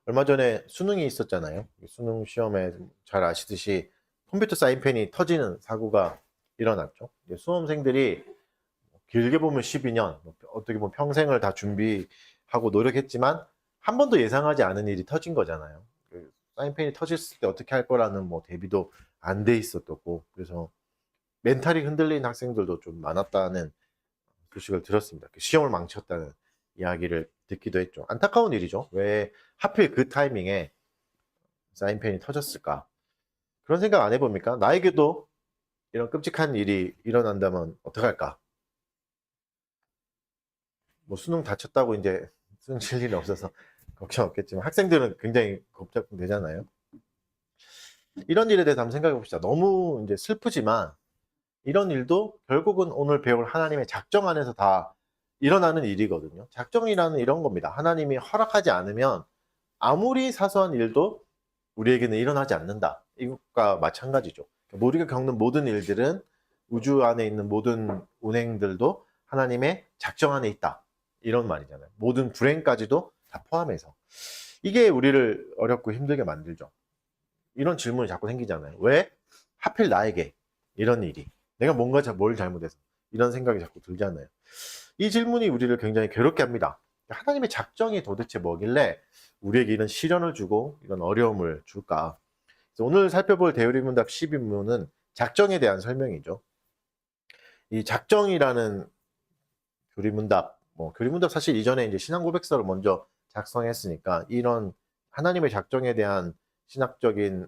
얼마 전에 수능이 있었잖아요. 수능 시험에 잘 아시듯이 컴퓨터 사인펜이 터지는 사고가 일어났죠. 이제 수험생들이 길게 보면 12년, 어떻게 보면 평생을 다 준비하고 노력했지만 한 번도 예상하지 않은 일이 터진 거잖아요. 그 사인펜이 터졌을 때 어떻게 할 거라는 뭐 대비도 안 돼 있었고, 그래서 멘탈이 흔들린 학생들도 좀 많았다는 소식을 들었습니다. 그 시험을 망쳤다는 이야기를 듣기도 했죠. 안타까운 일이죠. 왜 하필 그 타이밍에 사인펜이 터졌을까? 그런 생각 안 해봅니까? 나에게도 이런 끔찍한 일이 일어난다면 어떡할까? 뭐 수능 다쳤다고 이제 수능 칠 일은 없어서 걱정 없겠지만 학생들은 굉장히 걱정되잖아요. 이런 일에 대해서 한번 생각해 봅시다. 너무 이제 슬프지만 이런 일도 결국은 오늘 배울 하나님의 작정 안에서 다 일어나는 일이거든요. 작정이라는 이런 겁니다. 하나님이 허락하지 않으면 아무리 사소한 일도 우리에게는 일어나지 않는다. 이것과 마찬가지죠. 우리가 겪는 모든 일들은 우주 안에 있는 모든 운행들도 하나님의 작정 안에 있다. 이런 말이잖아요. 모든 불행까지도 다 포함해서. 이게 우리를 어렵고 힘들게 만들죠. 이런 질문이 자꾸 생기잖아요. 왜 하필 나에게 이런 일이? 내가 뭔가 뭘 잘못해서? 이런 생각이 자꾸 들잖아요. 이 질문이 우리를 굉장히 괴롭게 합니다. 하나님의 작정이 도대체 뭐길래 우리에게 이런 시련을 주고 이런 어려움을 줄까? 그래서 오늘 살펴볼 대요리문답 12문은 작정에 대한 설명이죠. 이 작정이라는 교리문답, 뭐 교리문답 사실 이전에 이제 신앙 고백서를 먼저 작성했으니까 이런 하나님의 작정에 대한 신학적인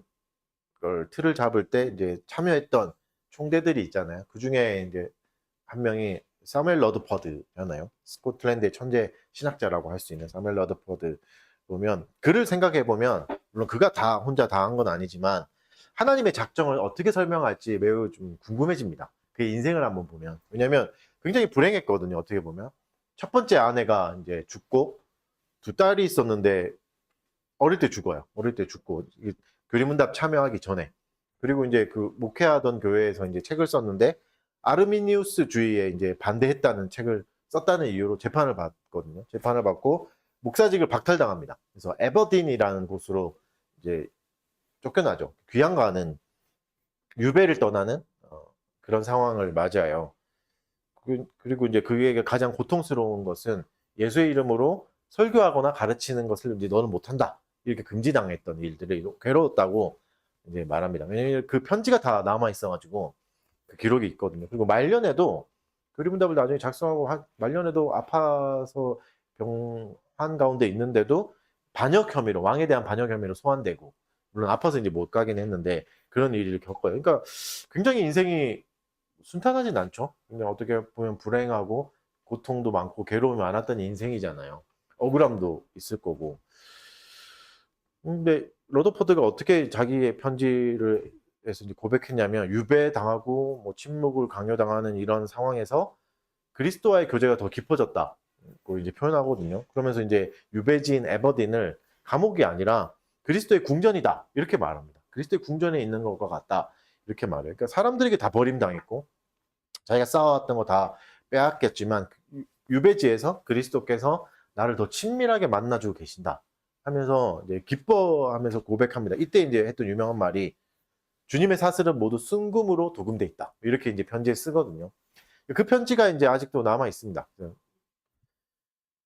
걸 틀을 잡을 때 이제 참여했던 총대들이 있잖아요. 그 중에 이제 한 명이 사무엘 러드퍼드잖아요. 스코틀랜드의 천재 신학자라고 할 수 있는 사무엘 러드퍼드 보면 글을 생각해 보면 물론 그가 다 혼자 다 한 건 아니지만 하나님의 작정을 어떻게 설명할지 매우 좀 궁금해집니다. 그의 인생을 한번 보면 왜냐하면 굉장히 불행했거든요. 어떻게 보면 첫 번째 아내가 이제 죽고 두 딸이 있었는데 어릴 때 죽어요. 어릴 때 죽고 교리문답 참여하기 전에 그리고 이제 그 목회하던 교회에서 이제 책을 썼는데 아르미니우스주의에 이제 반대했다는 책을 썼다는 이유로 재판을 받거든요. 재판을 받고 목사직을 박탈당합니다. 그래서 에버딘이라는 곳으로 이제 쫓겨나죠. 귀양 가는 유배를 떠나는 그런 상황을 맞이해요. 그리고 이제 그에게 가장 고통스러운 것은 예수의 이름으로 설교하거나 가르치는 것을 이제 너는 못한다. 이렇게 금지당했던 일들이 괴로웠다고 이제 말합니다. 왜냐면 그 편지가 다 남아 있어가지고 그 기록이 있거든요. 그리고 말년에도 교리문답을 나중에 작성하고 말년에도 아파서 병환 가운데 있는데도 반역 혐의로 왕에 대한 반역 혐의로 소환되고 물론 아파서 이제 못 가긴 했는데 그런 일을 겪어요. 그러니까 굉장히 인생이 순탄하진 않죠. 근데 어떻게 보면 불행하고 고통도 많고 괴로움이 많았던 인생이잖아요. 억울함도 있을 거고. 근데 러더퍼드가 어떻게 자기의 편지를 해서 이제 고백했냐면 유배당하고 뭐 침묵을 강요당하는 이런 상황에서 그리스도와의 교제가 더 깊어졌다고 이제 표현하거든요. 그러면서 이제 유배지인 에버딘을 감옥이 아니라 그리스도의 궁전이다 이렇게 말합니다. 그리스도의 궁전에 있는 것과 같다 이렇게 말해요. 그러니까 사람들에게 다 버림당했고 자기가 쌓아왔던 거 다 빼앗겼지만 유배지에서 그리스도께서 나를 더 친밀하게 만나주고 계신다 하면서 이제 기뻐하면서 고백합니다. 이때 이제 했던 유명한 말이 주님의 사슬은 모두 순금으로 도금돼 있다. 이렇게 이제 편지에 쓰거든요. 그 편지가 이제 아직도 남아 있습니다.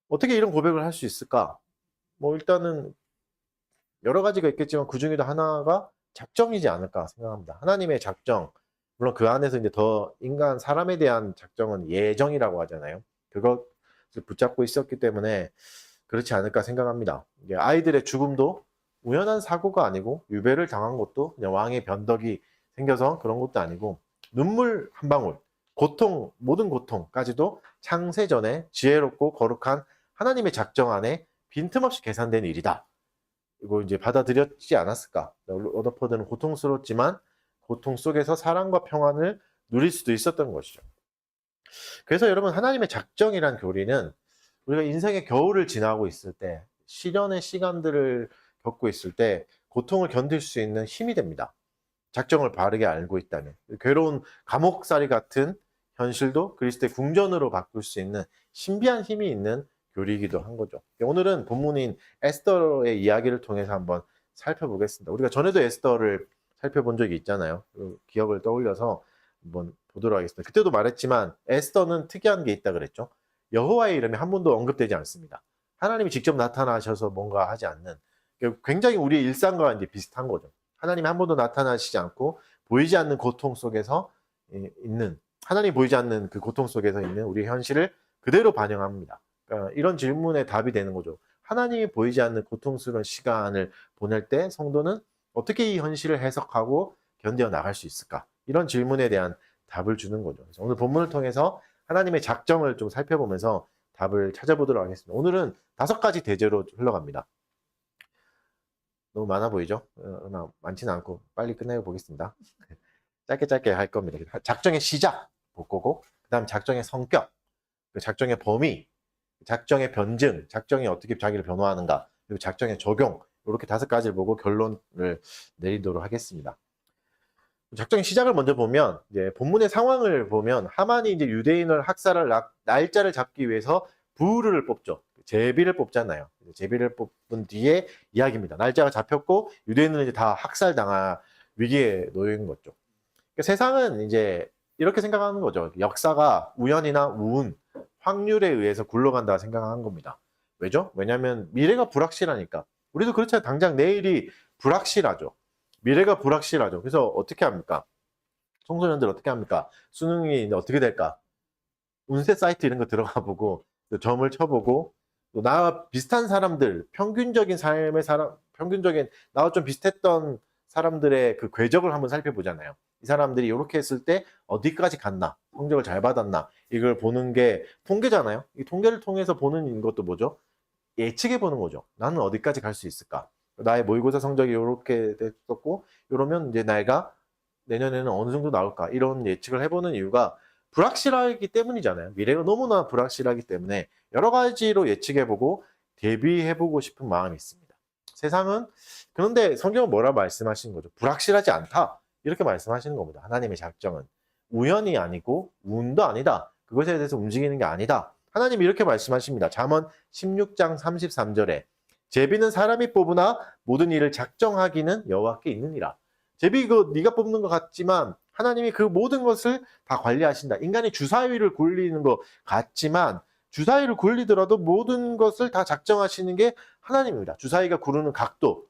어떻게 이런 고백을 할 수 있을까? 뭐 일단은 여러 가지가 있겠지만 그 중에도 하나가 작정이지 않을까 생각합니다. 하나님의 작정. 물론 그 안에서 이제 더 인간 사람에 대한 작정은 예정이라고 하잖아요. 그것을 붙잡고 있었기 때문에 그렇지 않을까 생각합니다. 아이들의 죽음도 우연한 사고가 아니고 유배를 당한 것도 그냥 왕의 변덕이 생겨서 그런 것도 아니고 눈물 한 방울, 고통, 모든 고통까지도 창세전에 지혜롭고 거룩한 하나님의 작정 안에 빈틈없이 계산된 일이다. 이거 이제 받아들였지 않았을까? 러더퍼드는 고통스럽지만 고통 속에서 사랑과 평안을 누릴 수도 있었던 것이죠. 그래서 여러분 하나님의 작정이란 교리는 우리가 인생의 겨울을 지나고 있을 때 시련의 시간들을 겪고 있을 때 고통을 견딜 수 있는 힘이 됩니다. 작정을 바르게 알고 있다면 괴로운 감옥살이 같은 현실도 그리스도의 궁전으로 바꿀 수 있는 신비한 힘이 있는 교리이기도 한 거죠. 오늘은 본문인 에스더의 이야기를 통해서 한번 살펴보겠습니다. 우리가 전에도 에스더를 살펴본 적이 있잖아요. 그 기억을 떠올려서 한번 보도록 하겠습니다. 그때도 말했지만 에스더는 특이한 게 있다 그랬죠. 여호와의 이름이 한 번도 언급되지 않습니다. 하나님이 직접 나타나셔서 뭔가 하지 않는, 굉장히 우리의 일상과 이제 비슷한 거죠. 하나님이 한 번도 나타나시지 않고 보이지 않는 고통 속에서 있는, 하나님이 보이지 않는 그 고통 속에서 있는 우리의 현실을 그대로 반영합니다. 그러니까 이런 질문에 답이 되는 거죠. 하나님이 보이지 않는 고통스러운 시간을 보낼 때 성도는 어떻게 이 현실을 해석하고 견뎌 나갈 수 있을까? 이런 질문에 대한 답을 주는 거죠. 그래서 오늘 본문을 통해서 하나님의 작정을 좀 살펴보면서 답을 찾아보도록 하겠습니다. 오늘은 5가지 대제로 흘러갑니다. 너무 많아 보이죠? 많지는 않고 빨리 끝내고 보겠습니다. 짧게 할 겁니다. 작정의 시작 볼 거고, 그 다음 작정의 성격, 작정의 범위, 작정의 변증, 작정이 어떻게 자기를 변화하는가, 그리고 작정의 적용, 이렇게 5가지를 보고 결론을 내리도록 하겠습니다. 작정의 시작을 먼저 보면, 이제 본문의 상황을 보면 하만이 이제 유대인을 학살할 날짜를 잡기 위해서 부르를 뽑죠. 제비를 뽑잖아요. 제비를 뽑은 뒤에 이야기입니다. 날짜가 잡혔고 유대인은 이제 다 학살당할 위기에 놓인 거죠. 그러니까 세상은 이제 이렇게 생각하는 거죠. 역사가 우연이나 우운, 확률에 의해서 굴러간다 생각하는 겁니다. 왜죠? 왜냐하면 미래가 불확실하니까. 우리도 그렇잖아요. 당장 내일이 불확실하죠. 미래가 불확실하죠. 그래서 어떻게 합니까? 청소년들 어떻게 합니까? 수능이 어떻게 될까? 운세 사이트 이런 거 들어가 보고 점을 쳐보고, 또 나와 비슷한 사람들, 평균적인 삶의 사람, 평균적인 나와 좀 비슷했던 사람들의 그 궤적을 한번 살펴보잖아요. 이 사람들이 이렇게 했을 때 어디까지 갔나, 성적을 잘 받았나, 이걸 보는 게 통계잖아요. 이 통계를 통해서 보는 것도 뭐죠? 예측해 보는 거죠. 나는 어디까지 갈 수 있을까? 나의 모의고사 성적이 이렇게 됐었고, 이러면 이제 내가 내년에는 어느 정도 나올까? 이런 예측을 해보는 이유가 불확실하기 때문이잖아요. 미래가 너무나 불확실하기 때문에 여러 가지로 예측해보고 대비해보고 싶은 마음이 있습니다. 세상은, 그런데 성경은 뭐라 말씀하시는 거죠? 불확실하지 않다. 이렇게 말씀하시는 겁니다. 하나님의 작정은 우연이 아니고 운도 아니다. 그것에 대해서 움직이는 게 아니다. 하나님이 이렇게 말씀하십니다. 잠언 16장 33절에 제비는 사람이 뽑으나 모든 일을 작정하기는 여호와께 있느니라. 제비 네가 뽑는 것 같지만 하나님이 그 모든 것을 다 관리하신다. 인간이 주사위를 굴리는 것 같지만 주사위를 굴리더라도 모든 것을 다 작정하시는 게 하나님입니다. 주사위가 구르는 각도,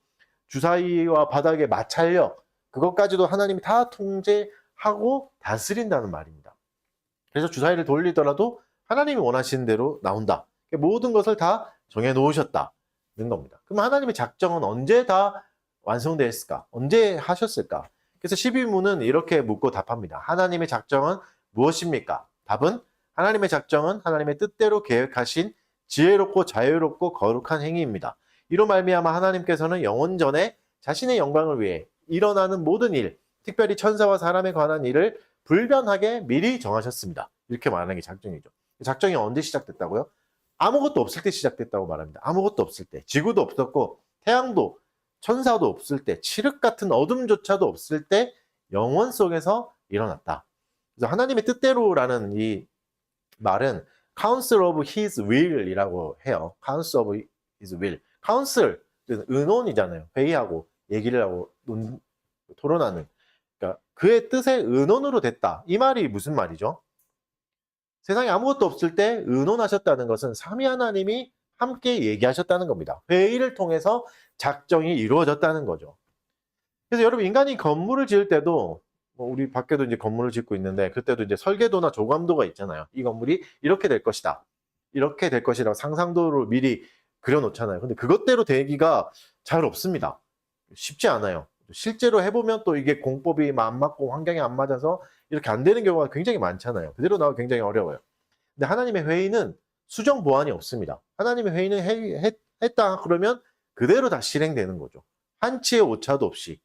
주사위와 바닥의 마찰력, 그것까지도 하나님이 다 통제하고 다스린다는 말입니다. 그래서 주사위를 돌리더라도 하나님이 원하시는 대로 나온다. 모든 것을 다 정해 놓으셨다는 겁니다. 그럼 하나님의 작정은 언제 다 완성됐을까? 언제 하셨을까? 그래서 12문은 이렇게 묻고 답합니다. 하나님의 작정은 무엇입니까? 답은 하나님의 작정은 하나님의 뜻대로 계획하신 지혜롭고 자유롭고 거룩한 행위입니다. 이로 말미암아 하나님께서는 영원전에 자신의 영광을 위해 일어나는 모든 일, 특별히 천사와 사람에 관한 일을 불변하게 미리 정하셨습니다. 이렇게 말하는 게 작정이죠. 작정이 언제 시작됐다고요? 아무것도 없을 때 시작됐다고 말합니다. 아무것도 없을 때. 지구도 없었고 태양도 천사도 없을 때, 칠흑 같은 어둠조차도 없을 때 영원 속에서 일어났다. 그래서 하나님의 뜻대로라는 이 말은 Counsel of His Will이라고 해요. Counsel of His Will. Counsel, 의논이잖아요. 회의하고 얘기를 하고 토론하는. 그러니까 그의 뜻의 의논으로 됐다. 이 말이 무슨 말이죠? 세상에 아무것도 없을 때 의논하셨다는 것은 삼위 하나님이 함께 얘기하셨다는 겁니다. 회의를 통해서 작정이 이루어졌다는 거죠. 그래서 여러분, 인간이 건물을 지을 때도, 우리 밖에도 이제 건물을 짓고 있는데, 그때도 이제 설계도나 조감도가 있잖아요. 이 건물이 이렇게 될 것이다. 이렇게 될 것이라고 상상도를 미리 그려놓잖아요. 근데 그것대로 되기가 잘 없습니다. 쉽지 않아요. 실제로 해보면 또 이게 공법이 안 맞고 환경이 안 맞아서 이렇게 안 되는 경우가 굉장히 많잖아요. 그대로 나오기 굉장히 어려워요. 근데 하나님의 회의는 수정 보완이 없습니다. 하나님의 회의는 했다 그러면 그대로 다 실행되는 거죠. 한치의 오차도 없이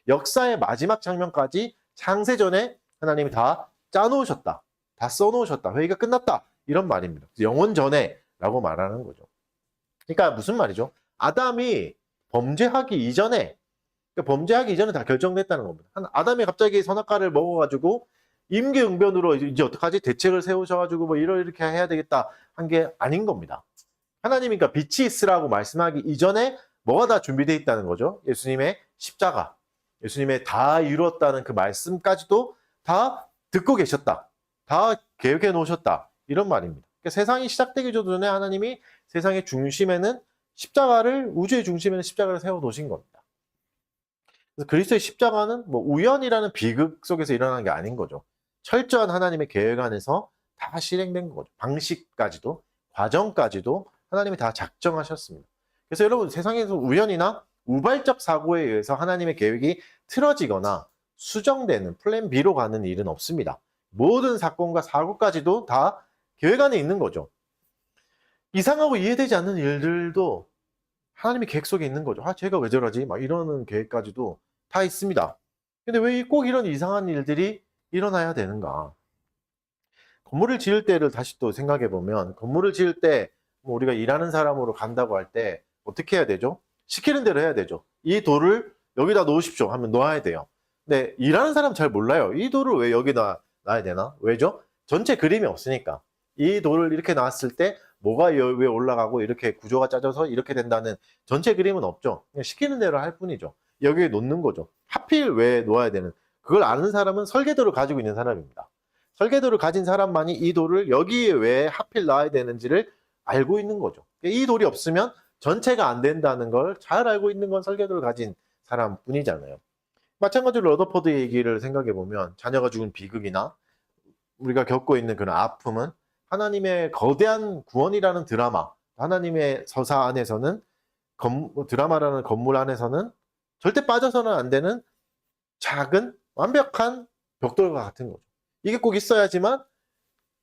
역사의 마지막 장면까지 창세전에 하나님이 다 짜놓으셨다. 다 써놓으셨다. 회의가 끝났다. 이런 말입니다. 영원 전에 라고 말하는 거죠. 그러니까 무슨 말이죠? 아담이 범죄하기 이전에 다 결정됐다는 겁니다. 아담이 갑자기 선악과를 먹어가지고 임기응변으로 이제 어떡하지? 대책을 세우셔가지고 뭐 이렇게 해야 되겠다 한 게 아닌 겁니다. 하나님이 그러니까 빛이 있으라고 말씀하기 이전에 뭐가 다 준비되어 있다는 거죠. 예수님의 십자가, 예수님의 다 이루었다는 그 말씀까지도 다 듣고 계셨다. 다 계획해 놓으셨다. 이런 말입니다. 그러니까 세상이 시작되기 전에 하나님이 세상의 중심에는 십자가를, 우주의 중심에는 십자가를 세워 놓으신 겁니다. 그래서 그리스도의 십자가는 뭐 우연이라는 비극 속에서 일어난 게 아닌 거죠. 철저한 하나님의 계획 안에서 다 실행된 거죠. 방식까지도, 과정까지도 하나님이 다 작정하셨습니다. 그래서 여러분, 세상에서 우연이나 우발적 사고에 의해서 하나님의 계획이 틀어지거나 수정되는 플랜 B로 가는 일은 없습니다. 모든 사건과 사고까지도 다 계획 안에 있는 거죠. 이상하고 이해되지 않는 일들도 하나님의 계획 속에 있는 거죠. 아, 제가 왜 저러지? 막 이러는 계획까지도 다 있습니다. 근데 왜 꼭 이런 이상한 일들이 일어나야 되는가? 건물을 지을 때를 다시 또 생각해 보면, 건물을 지을 때 뭐 우리가 일하는 사람으로 간다고 할 때 어떻게 해야 되죠? 시키는 대로 해야 되죠. 이 돌을 여기다 놓으십시오 하면 놓아야 돼요. 근데 일하는 사람 잘 몰라요. 이 돌을 왜 여기다 놔야 되나? 왜죠? 전체 그림이 없으니까. 이 돌을 이렇게 놨을 때 뭐가 위에 올라가고 이렇게 구조가 짜져서 이렇게 된다는 전체 그림은 없죠. 그냥 시키는 대로 할 뿐이죠. 여기에 놓는 거죠. 하필 왜 놓아야 되는, 그걸 아는 사람은 설계도를 가지고 있는 사람입니다. 설계도를 가진 사람만이 이 돌을 여기에 왜 하필 놔야 되는지를 알고 있는 거죠. 이 돌이 없으면 전체가 안 된다는 걸 잘 알고 있는 건 설계도를 가진 사람뿐이잖아요. 마찬가지로 러더퍼드 얘기를 생각해 보면, 자녀가 죽은 비극이나 우리가 겪고 있는 그런 아픔은 하나님의 거대한 구원이라는 드라마, 하나님의 서사 안에서는, 드라마라는 건물 안에서는 절대 빠져서는 안 되는 작은 완벽한 벽돌과 같은 거죠. 이게 꼭 있어야지만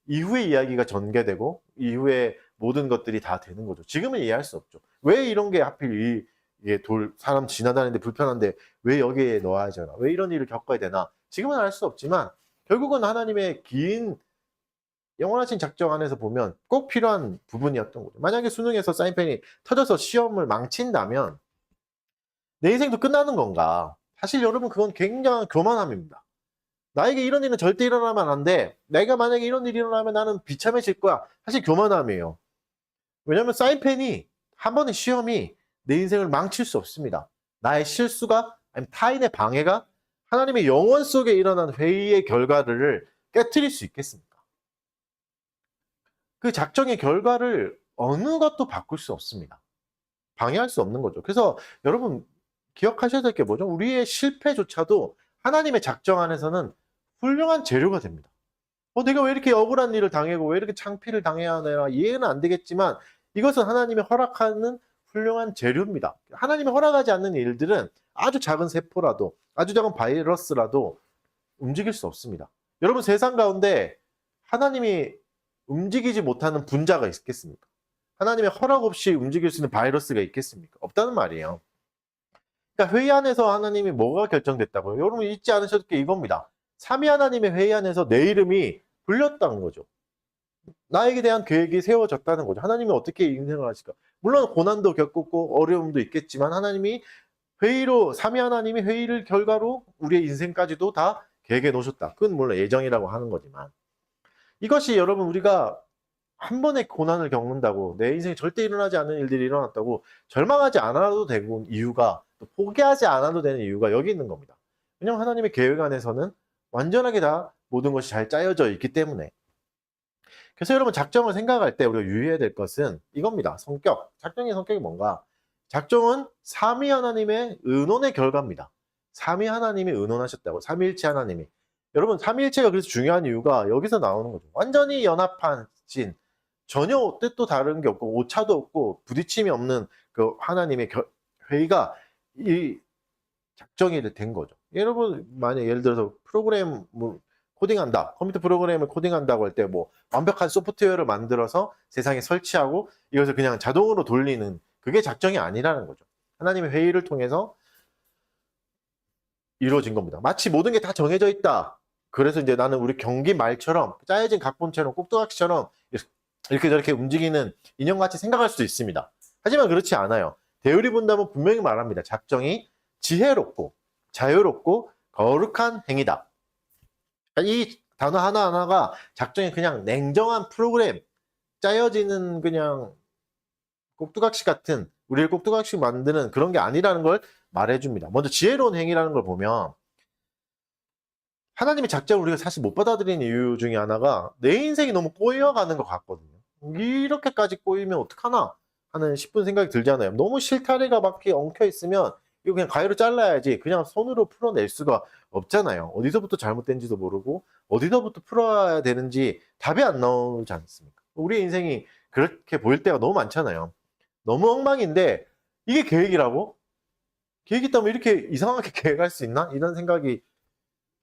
이후의 이야기가 전개되고 이후에 모든 것들이 다 되는 거죠. 지금은 이해할 수 없죠. 왜 이런 게 하필 이게 사람 지나다니는데 불편한데 왜 여기에 넣어야 되나? 왜 이런 일을 겪어야 되나? 지금은 알 수 없지만 결국은 하나님의 긴 영원하신 작정 안에서 보면 꼭 필요한 부분이었던 거죠. 만약에 수능에서 사인펜이 터져서 시험을 망친다면 내 인생도 끝나는 건가? 사실 여러분, 그건 굉장한 교만함입니다. 나에게 이런 일은 절대 일어나면 안 돼. 내가 만약에 이런 일이 일어나면 나는 비참해질 거야. 사실 교만함이에요. 왜냐하면 사인펜이, 한 번의 시험이 내 인생을 망칠 수 없습니다. 나의 실수가, 아니면 타인의 방해가 하나님의 영원 속에 일어난 회의의 결과를 깨트릴 수 있겠습니까? 그 작정의 결과를 어느 것도 바꿀 수 없습니다. 방해할 수 없는 거죠. 그래서 여러분, 기억하셔야 될 게 뭐죠? 우리의 실패조차도 하나님의 작정 안에서는 훌륭한 재료가 됩니다. 내가 왜 이렇게 억울한 일을 당하고 왜 이렇게 창피를 당해야 하나 이해는 안 되겠지만, 이것은 하나님이 허락하는 훌륭한 재료입니다. 하나님이 허락하지 않는 일들은 아주 작은 세포라도, 아주 작은 바이러스라도 움직일 수 없습니다. 여러분, 세상 가운데 하나님이 움직이지 못하는 분자가 있겠습니까? 하나님의 허락 없이 움직일 수 있는 바이러스가 있겠습니까? 없다는 말이에요. 그러니까 회의 안에서 하나님이 뭐가 결정됐다고요? 여러분, 잊지 않으셔도 게 이겁니다. 삼위 하나님의 회의 안에서 내 이름이 불렸다는 거죠. 나에게 대한 계획이 세워졌다는 거죠. 하나님이 어떻게 인생을 하실까? 물론 고난도 겪었고 어려움도 있겠지만, 하나님이 회의로, 삼위 하나님이 회의를 결과로 우리의 인생까지도 다 계획해 놓으셨다. 그건 물론 예정이라고 하는 거지만, 이것이 여러분, 우리가 한 번의 고난을 겪는다고 내 인생에 절대 일어나지 않는 일들이 일어났다고 절망하지 않아도 되고, 이유가, 또 포기하지 않아도 되는 이유가 여기 있는 겁니다. 왜냐하면 하나님의 계획 안에서는 완전하게 다 모든 것이 잘 짜여져 있기 때문에. 그래서 여러분, 작정을 생각할 때 우리가 유의해야 될 것은 이겁니다. 성격. 작정의 성격이 뭔가? 작정은 삼위 하나님의 의논의 결과입니다. 삼위 하나님이 의논하셨다고. 삼위일체 하나님이. 여러분, 삼위일체가 그래서 중요한 이유가 여기서 나오는 거죠. 완전히 연합하신, 전혀 뜻도 다른 게 없고 오차도 없고 부딪힘이 없는 그 하나님의 회의가 이 작정이 된 거죠. 여러분, 만약 예를 들어서 프로그램 코딩한다, 컴퓨터 프로그램을 코딩한다고 할 때 뭐 완벽한 소프트웨어를 만들어서 세상에 설치하고 이것을 그냥 자동으로 돌리는, 그게 작정이 아니라는 거죠. 하나님의 회의를 통해서 이루어진 겁니다. 마치 모든 게 다 정해져 있다. 그래서 이제 나는 우리 경기 말처럼 짜여진 각본처럼 꼭두각시처럼 이렇게 저렇게 움직이는 인형같이 생각할 수도 있습니다. 하지만 그렇지 않아요. 대우리 본다면 분명히 말합니다. 작정이 지혜롭고 자유롭고 거룩한 행위다. 이 단어 하나하나가 작정이 그냥 냉정한 프로그램, 짜여지는 그냥 꼭두각시 같은, 우리를 꼭두각시 만드는 그런 게 아니라는 걸 말해줍니다. 먼저 지혜로운 행위라는 걸 보면 하나님의 작정을 우리가 사실 못 받아들이는 이유 중에 하나가 내 인생이 너무 꼬여가는 것 같거든요. 이렇게까지 꼬이면 어떡하나 하는 싶은 생각이 들잖아요. 너무 실타래가 막 이렇게 엉켜 있으면 이거 그냥 가위로 잘라야지 그냥 손으로 풀어낼 수가 없잖아요. 어디서부터 잘못된지도 모르고 어디서부터 풀어야 되는지 답이 안 나오지 않습니까? 우리 인생이 그렇게 보일 때가 너무 많잖아요. 너무 엉망인데 이게 계획이라고? 계획 있다면 이렇게 이상하게 계획할 수 있나? 이런 생각이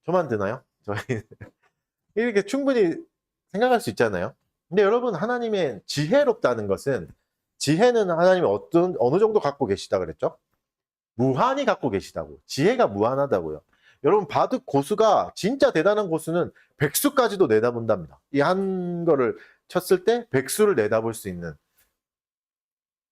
저만 드나요? 저희 이렇게 충분히 생각할 수 있잖아요. 근데 여러분, 하나님의 지혜롭다는 것은, 지혜는 하나님이 어느 정도 갖고 계시다 그랬죠? 무한히 갖고 계시다고. 지혜가 무한하다고요. 여러분, 바둑 고수가, 진짜 대단한 고수는 백수까지도 내다본답니다. 이 한 거를 쳤을 때 백수를 내다볼 수 있는.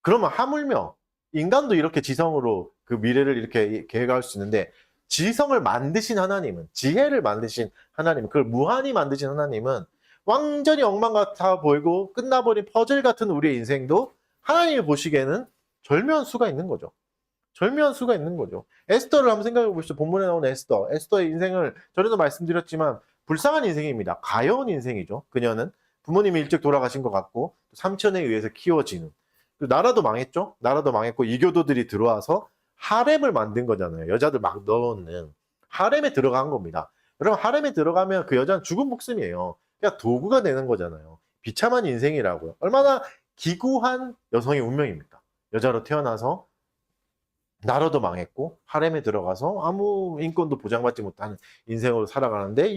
그러면 하물며 인간도 이렇게 지성으로 그 미래를 이렇게 계획할 수 있는데, 지성을 만드신 하나님은, 지혜를 만드신 하나님, 그걸 무한히 만드신 하나님은 완전히 엉망 같아 보이고 끝나버린 퍼즐 같은 우리의 인생도 하나님이 보시기에는 절묘한 수가 있는 거죠. 절묘한 수가 있는 거죠. 에스더를 한번 생각해 보시죠. 본문에 나오는 에스더. 에스더의 인생을 전에도 말씀드렸지만 불쌍한 인생입니다. 가여운 인생이죠. 그녀는 부모님이 일찍 돌아가신 것 같고 삼촌에 의해서 키워지는. 나라도 망했죠. 나라도 망했고 이교도들이 들어와서 하렘을 만든 거잖아요. 여자들 막 넣는 하렘에 들어간 겁니다. 여러분, 하렘에 들어가면 그 여자는 죽은 목숨이에요. 그냥 도구가 되는 거잖아요. 비참한 인생이라고요. 얼마나 기구한 여성의 운명입니까? 여자로 태어나서 나라도 망했고 하렘에 들어가서 아무 인권도 보장받지 못하는 인생으로 살아가는데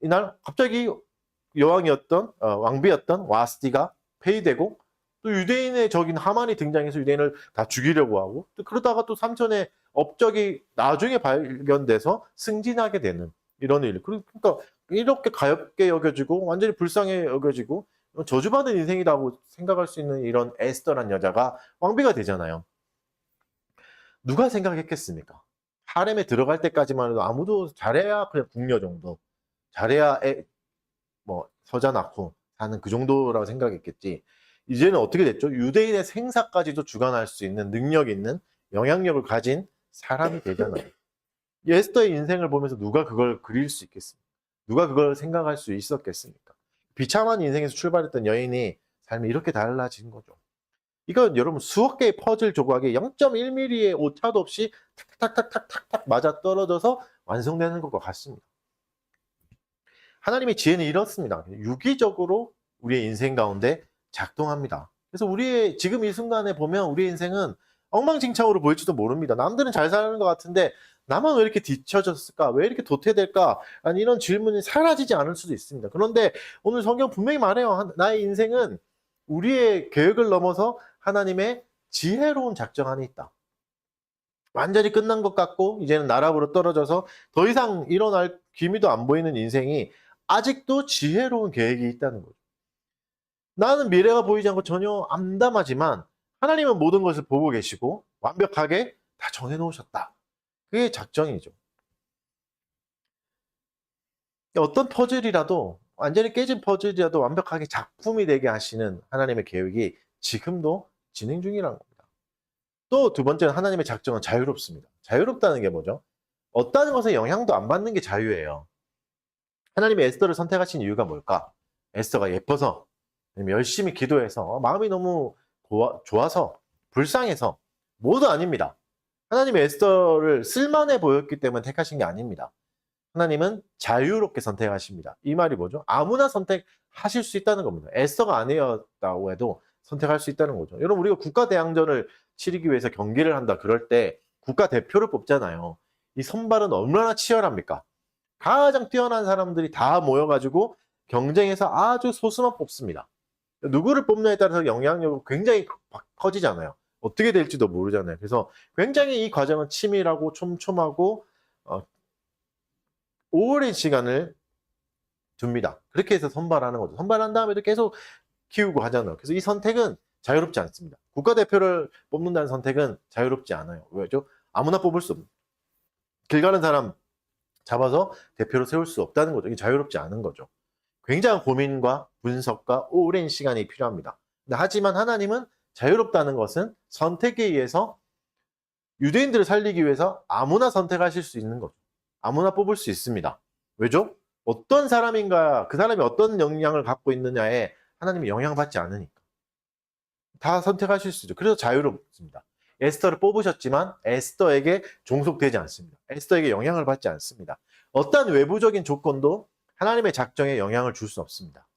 이날 갑자기 여왕이었던 왕비였던 와스티가 폐위되고 또 유대인의 적인 하만이 등장해서 유대인을 다 죽이려고 하고 또 그러다가 또 삼촌의 업적이 나중에 발견돼서 승진하게 되는 이런 일. 그러니까 이렇게 가엽게 여겨지고 완전히 불쌍해 여겨지고 저주받은 인생이라고 생각할 수 있는 이런 에스더란 여자가 왕비가 되잖아요. 누가 생각했겠습니까? 하렘에 들어갈 때까지만 해도 아무도 잘해야 그냥 궁녀 정도, 잘해야 서자 낳고 사는 그 정도라고 생각했겠지. 이제는 어떻게 됐죠? 유대인의 생사까지도 주관할 수 있는 능력 있는 영향력을 가진 사람이 되잖아요. 에스더의 인생을 보면서 누가 그걸 그릴 수 있겠습니까? 누가 그걸 생각할 수 있었겠습니까? 비참한 인생에서 출발했던 여인이 삶이 이렇게 달라진 거죠. 이건 여러분 수억 개의 퍼즐 조각에 0.1mm의 오차도 없이 탁탁탁탁탁탁 맞아 떨어져서 완성되는 것과 같습니다. 하나님의 지혜는 이렇습니다. 유기적으로 우리의 인생 가운데 작동합니다. 그래서 우리의 지금 이 순간에 보면 우리의 인생은 엉망진창으로 보일지도 모릅니다. 남들은 잘 사는 것 같은데 나만 왜 이렇게 뒤처졌을까? 왜 이렇게 도태될까? 아니, 이런 질문이 사라지지 않을 수도 있습니다. 그런데 오늘 성경 분명히 말해요. 나의 인생은 우리의 계획을 넘어서 하나님의 지혜로운 작정 안에 있다. 완전히 끝난 것 같고 이제는 나락으로 떨어져서 더 이상 일어날 기미도 안 보이는 인생이 아직도 지혜로운 계획이 있다는 거죠. 나는 미래가 보이지 않고 전혀 암담하지만 하나님은 모든 것을 보고 계시고 완벽하게 다 정해놓으셨다. 그게 작정이죠. 어떤 퍼즐이라도 완전히 깨진 퍼즐이라도 완벽하게 작품이 되게 하시는 하나님의 계획이 지금도 진행 중이라는 겁니다. 또 두 번째는 하나님의 작정은 자유롭습니다. 자유롭다는 게 뭐죠? 어떤 것에 영향도 안 받는 게 자유예요. 하나님이 에스더를 선택하신 이유가 뭘까? 에스더가 예뻐서, 열심히 기도해서, 마음이 너무 좋아서, 불쌍해서, 모두 아닙니다. 하나님이 에스더를 쓸만해 보였기 때문에 택하신 게 아닙니다. 하나님은 자유롭게 선택하십니다. 이 말이 뭐죠? 아무나 선택하실 수 있다는 겁니다. 에스더가 아니었다고 해도 선택할 수 있다는 거죠. 여러분, 우리가 국가대항전을 치르기 위해서 경기를 한다 그럴 때 국가대표를 뽑잖아요. 이 선발은 얼마나 치열합니까? 가장 뛰어난 사람들이 다 모여가지고 경쟁해서 아주 소수만 뽑습니다. 누구를 뽑느냐에 따라서 영향력이 굉장히 커지잖아요. 어떻게 될지도 모르잖아요. 그래서 굉장히 이 과정은 치밀하고 촘촘하고 오랜 시간을 둡니다. 그렇게 해서 선발하는 거죠. 선발한 다음에도 계속 키우고 하잖아요. 그래서 이 선택은 자유롭지 않습니다. 국가대표를 뽑는다는 선택은 자유롭지 않아요. 왜죠? 아무나 뽑을 수 없는. 길 가는 사람 잡아서 대표로 세울 수 없다는 거죠. 이게 자유롭지 않은 거죠. 굉장한 고민과 분석과 오랜 시간이 필요합니다. 하지만 하나님은 자유롭다는 것은 선택에 의해서 유대인들을 살리기 위해서 아무나 선택하실 수 있는 거죠. 아무나 뽑을 수 있습니다. 왜죠? 어떤 사람인가, 그 사람이 어떤 역량을 갖고 있느냐에 하나님이 영향받지 않으니까. 다 선택하실 수 있죠. 그래서 자유롭습니다. 에스더를 뽑으셨지만 에스더에게 종속되지 않습니다. 에스더에게 영향을 받지 않습니다. 어떠한 외부적인 조건도 하나님의 작정에 영향을 줄 수 없습니다.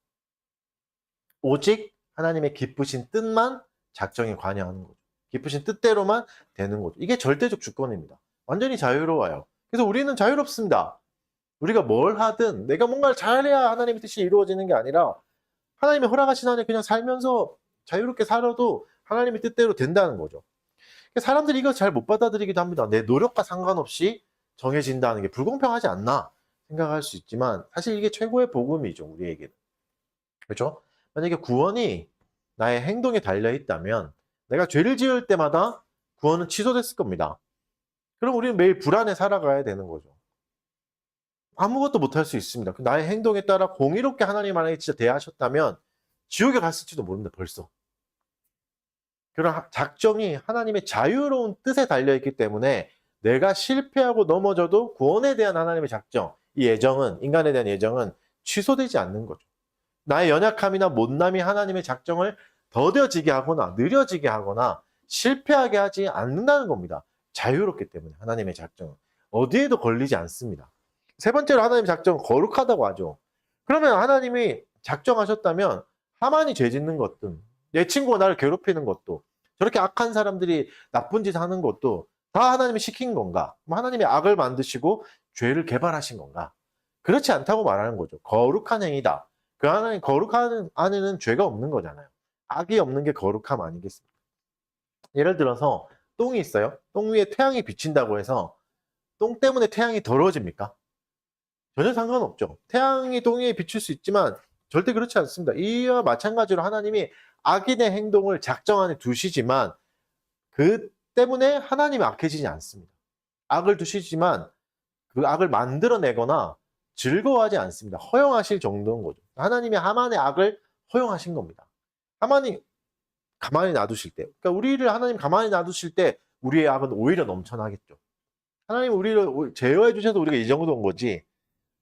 오직 하나님의 기쁘신 뜻만 작정에 관여하는 거죠. 기쁘신 뜻대로만 되는 거죠. 이게 절대적 주권입니다. 완전히 자유로워요. 그래서 우리는 자유롭습니다. 우리가 뭘 하든 내가 뭔가를 잘해야 하나님의 뜻이 이루어지는 게 아니라 하나님의 허락하신 안에 그냥 살면서 자유롭게 살아도 하나님의 뜻대로 된다는 거죠. 사람들이 이거 잘 못 받아들이기도 합니다. 내 노력과 상관없이 정해진다는 게 불공평하지 않나 생각할 수 있지만 사실 이게 최고의 복음이죠. 우리에게는. 그렇죠? 만약에 구원이 나의 행동에 달려 있다면 내가 죄를 지을 때마다 구원은 취소됐을 겁니다. 그럼 우리는 매일 불안해 살아가야 되는 거죠. 아무것도 못할 수 있습니다. 나의 행동에 따라 공의롭게 하나님 만약에 진짜 대하셨다면 지옥에 갔을지도 모릅니다. 벌써. 그런 작정이 하나님의 자유로운 뜻에 달려있기 때문에 내가 실패하고 넘어져도 구원에 대한 하나님의 작정, 이 예정은, 인간에 대한 예정은 취소되지 않는 거죠. 나의 연약함이나 못남이 하나님의 작정을 더뎌지게 하거나 느려지게 하거나 실패하게 하지 않는다는 겁니다. 자유롭기 때문에 하나님의 작정은 어디에도 걸리지 않습니다. 세 번째로 하나님의 작정은 거룩하다고 하죠. 그러면 하나님이 작정하셨다면 하만이 죄 짓는 것든 내 친구가 나를 괴롭히는 것도 저렇게 악한 사람들이 나쁜 짓 하는 것도 다 하나님이 시킨 건가? 하나님이 악을 만드시고 죄를 개발하신 건가? 그렇지 않다고 말하는 거죠. 거룩한 행위다. 그 하나님 거룩한 안에는 죄가 없는 거잖아요. 악이 없는 게 거룩함 아니겠습니까? 예를 들어서 똥이 있어요. 똥 위에 태양이 비친다고 해서 똥 때문에 태양이 더러워집니까? 전혀 상관없죠. 태양이 똥 위에 비칠 수 있지만 절대 그렇지 않습니다. 이와 마찬가지로 하나님이 악인의 행동을 작정 안에 두시지만 그 때문에 하나님이 악해지지 않습니다. 악을 두시지만 그 악을 만들어내거나 즐거워하지 않습니다. 허용하실 정도인 거죠. 하나님이 하만의 악을 허용하신 겁니다. 하만이 가만히 놔두실 때, 그러니까 우리를 하나님 가만히 놔두실 때 우리의 악은 오히려 넘쳐나겠죠. 하나님 우리를 제어해 주셔서 우리가 이 정도인 거지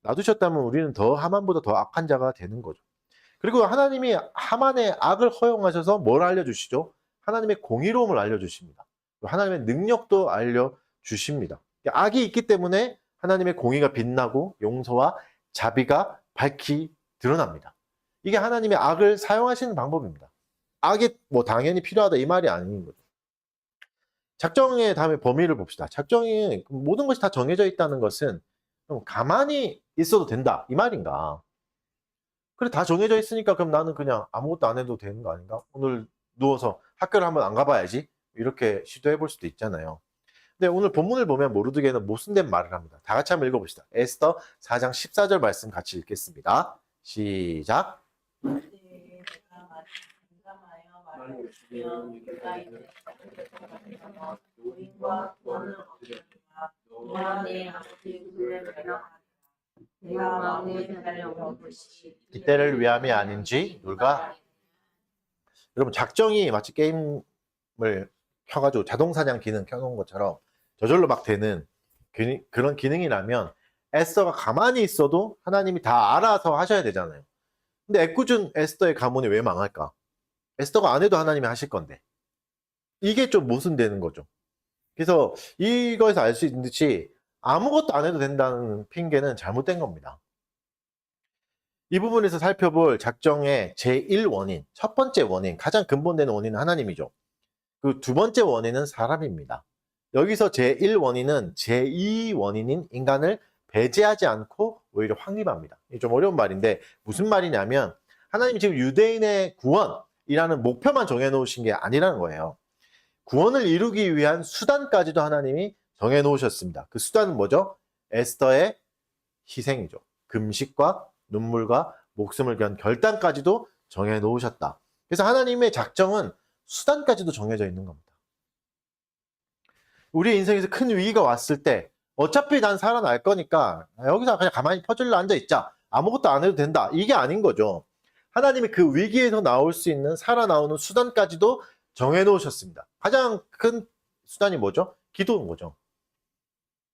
놔두셨다면 우리는 더 하만보다 더 악한 자가 되는 거죠. 그리고 하나님이 하만의 악을 허용하셔서 뭘 알려주시죠? 하나님의 공의로움을 알려주십니다. 하나님의 능력도 알려주십니다. 악이 있기 때문에 하나님의 공의가 빛나고 용서와 자비가 밝히 드러납니다. 이게 하나님의 악을 사용하시는 방법입니다. 악이 뭐 당연히 필요하다 이 말이 아닌 거죠. 작정의 다음에 범위를 봅시다. 작정이 모든 것이 다 정해져 있다는 것은 가만히 있어도 된다 이 말인가? 그래 다 정해져 있으니까 그럼 나는 그냥 아무것도 안 해도 되는 거 아닌가? 오늘 누워서 학교를 한번 안 가봐야지 이렇게 시도해 볼 수도 있잖아요. 근데 오늘 본문을 보면 모르드게는 모순된 말을 합니다. 다 같이 한번 읽어봅시다. 에스더 4장 14절 말씀 같이 읽겠습니다. 시작. 이때를 위함이 아닌지 누가 여러분 작정이 마치 게임을 켜가지고 자동사냥 기능 켜놓은 것처럼 저절로 막 되는 그런 기능이라면 에스더가 가만히 있어도 하나님이 다 알아서 하셔야 되잖아요. 근데 애꿎은 에스더의 가문이 왜 망할까? 에스더가 안 해도 하나님이 하실 건데 이게 좀 모순되는 거죠. 그래서 이거에서 알 수 있듯이 아무것도 안 해도 된다는 핑계는 잘못된 겁니다. 이 부분에서 살펴볼 작정의 제1원인, 첫 번째 원인, 가장 근본되는 원인은 하나님이죠. 그 두 번째 원인은 사람입니다. 여기서 제1원인은 제2원인인 인간을 배제하지 않고 오히려 확립합니다. 이게 좀 어려운 말인데 무슨 말이냐면 하나님이 지금 유대인의 구원이라는 목표만 정해놓으신 게 아니라는 거예요. 구원을 이루기 위한 수단까지도 하나님이 정해놓으셨습니다. 그 수단은 뭐죠? 에스더의 희생이죠. 금식과 눈물과 목숨을 건 결단까지도 정해놓으셨다. 그래서 하나님의 작정은 수단까지도 정해져 있는 겁니다. 우리 인생에서 큰 위기가 왔을 때 어차피 난 살아날 거니까 여기서 그냥 가만히 퍼즐로 앉아 있자. 아무것도 안 해도 된다. 이게 아닌 거죠. 하나님이 그 위기에서 나올 수 있는 살아나오는 수단까지도 정해 놓으셨습니다. 가장 큰 수단이 뭐죠? 기도인 거죠.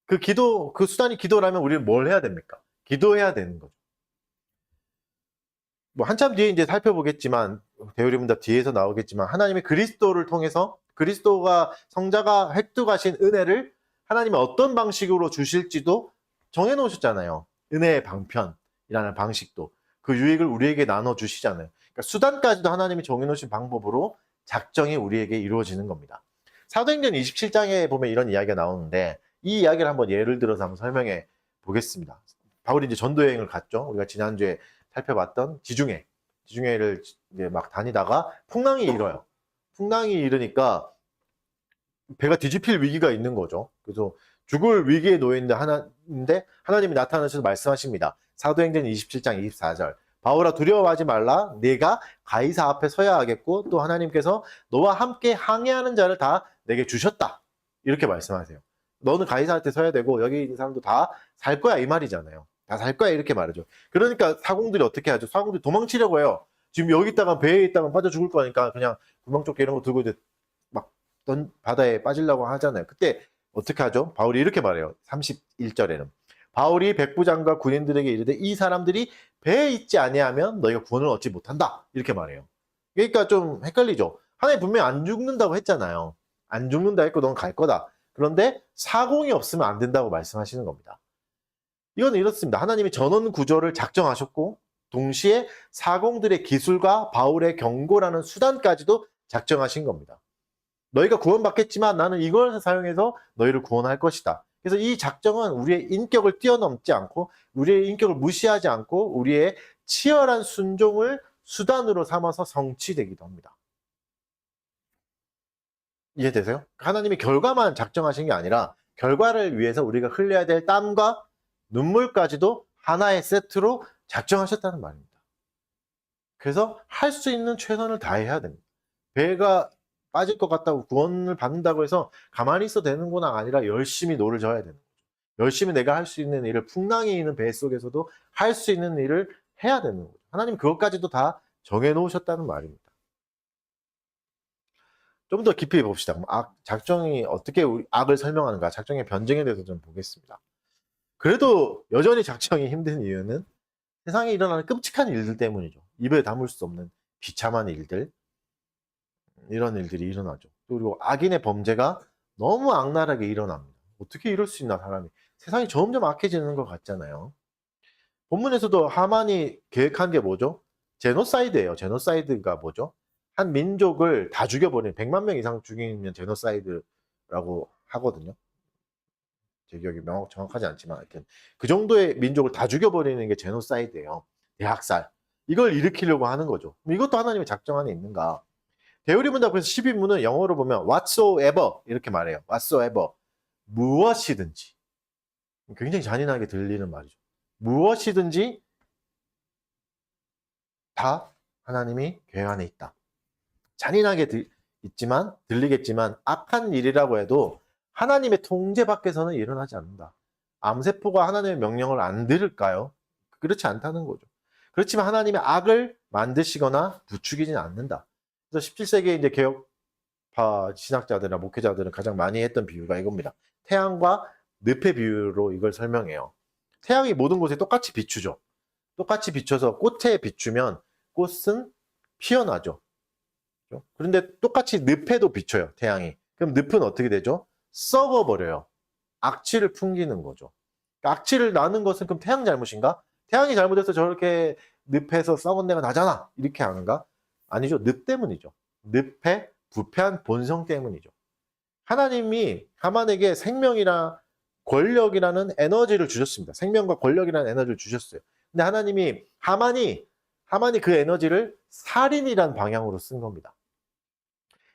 그 수단이 기도라면 우리는 뭘 해야 됩니까? 기도해야 되는 거죠. 뭐 한참 뒤에 이제 살펴보겠지만, 대우리문답 뒤에서 나오겠지만, 하나님의 그리스도를 통해서 그리스도가 성자가 획득하신 은혜를 하나님이 어떤 방식으로 주실지도 정해 놓으셨잖아요. 은혜의 방편이라는 방식도 그 유익을 우리에게 나눠 주시잖아요. 그러니까 수단까지도 하나님이 정해 놓으신 방법으로 작정이 우리에게 이루어지는 겁니다. 사도행전 27장에 보면 이런 이야기가 나오는데, 이 이야기를 한번 예를 들어서 한번 설명해 보겠습니다. 바울이 이제 전도여행을 갔죠. 우리가 지난주에 살펴봤던 지중해를 이제 막 다니다가 풍랑이 일어요. 풍랑이 일으니까 배가 뒤집힐 위기가 있는 거죠. 그래서 죽을 위기에 놓여 있는데 하나님이 나타나셔서 말씀하십니다. 사도행전 27장 24절. 바울아 두려워하지 말라. 내가 가이사 앞에 서야 하겠고 또 하나님께서 너와 함께 항해하는 자를 다 내게 주셨다. 이렇게 말씀하세요. 너는 가이사한테 서야 되고 여기 있는 사람도 다 살 거야 이 말이잖아요. 다 살 거야 이렇게 말하죠. 그러니까 사공들이 어떻게 하죠? 사공들이 도망치려고 해요. 지금 여기 있다가 배에 있다가 빠져 죽을 거니까 그냥 구명조끼 이런 거 들고 이제 막 바다에 빠지려고 하잖아요. 그때 어떻게 하죠? 바울이 이렇게 말해요. 31절에는 바울이 백부장과 군인들에게 이르되 이 사람들이 배에 있지 아니하면 너희가 구원을 얻지 못한다. 이렇게 말해요. 그러니까 좀 헷갈리죠. 하나님 분명히 안 죽는다고 했잖아요. 안 죽는다 했고 넌 갈 거다. 그런데 사공이 없으면 안 된다고 말씀하시는 겁니다. 이건 이렇습니다. 하나님이 전원 구조를 작정하셨고 동시에 사공들의 기술과 바울의 경고라는 수단까지도 작정하신 겁니다. 너희가 구원받겠지만 나는 이걸 사용해서 너희를 구원할 것이다. 그래서 이 작정은 우리의 인격을 뛰어넘지 않고 우리의 인격을 무시하지 않고 우리의 치열한 순종을 수단으로 삼아서 성취되기도 합니다. 이해되세요? 하나님이 결과만 작정하신 게 아니라 결과를 위해서 우리가 흘려야 될 땀과 눈물까지도 하나의 세트로 작정하셨다는 말입니다. 그래서 할 수 있는 최선을 다해야 됩니다. 배가 빠질 것 같다고 구원을 받는다고 해서 가만히 있어도 되는구나 아니라 열심히 노를 져야 되는 거죠. 열심히 내가 할 수 있는 일을 풍랑이 있는 배 속에서도 할 수 있는 일을 해야 되는 거죠. 하나님 그것까지도 다 정해놓으셨다는 말입니다. 좀 더 깊이 봅시다. 작정이 어떻게 악을 설명하는가, 작정의 변증에 대해서 좀 보겠습니다. 그래도 여전히 작정이 힘든 이유는 세상에 일어나는 끔찍한 일들 때문이죠. 입에 담을 수 없는 비참한 일들, 이런 일들이 일어나죠. 그리고 악인의 범죄가 너무 악랄하게 일어납니다. 어떻게 이럴 수 있나 사람이. 세상이 점점 악해지는 것 같잖아요. 본문에서도 하만이 계획한 게 뭐죠? 제노사이드예요. 제노사이드가 뭐죠? 한 민족을 다 죽여버리는 100만 명 이상 죽이면 제노사이드라고 하거든요. 제 기억이 정확하지 않지만 하여튼 그 정도의 민족을 다 죽여버리는 게 제노사이드예요. 대학살. 이걸 일으키려고 하는 거죠. 이것도 하나님의 작정 안에 있는가? 대우리문답 그래서 12문은 영어로 보면 whatsoever 이렇게 말해요. whatsoever. 무엇이든지. 굉장히 잔인하게 들리는 말이죠. 무엇이든지 다 하나님이 계획 안에 있다. 잔인하게 들리겠지만 악한 일이라고 해도 하나님의 통제 밖에서는 일어나지 않는다. 암세포가 하나님의 명령을 안 들을까요? 그렇지 않다는 거죠. 그렇지만 하나님의 악을 만드시거나 부추기진 않는다. 그래서 17세기에 이제 개혁파 신학자들이나 목회자들은 가장 많이 했던 비유가 이겁니다. 태양과 늪의 비유로 이걸 설명해요. 태양이 모든 곳에 똑같이 비추죠. 똑같이 비춰서 꽃에 비추면 꽃은 피어나죠. 그런데 똑같이 늪에도 비춰요, 태양이. 그럼 늪은 어떻게 되죠? 썩어버려요. 악취를 풍기는 거죠. 악취를 나는 것은 그럼 태양 잘못인가? 태양이 잘못해서 저렇게 늪에서 썩은 내가 나잖아. 이렇게 하는가? 아니죠. 늪 때문이죠. 늪의 부패한 본성 때문이죠. 하나님이 하만에게 생명이나 권력이라는 에너지를 주셨습니다. 생명과 권력이라는 에너지를 주셨어요. 근데 하나님이 하만이 그 에너지를 살인이란 방향으로 쓴 겁니다.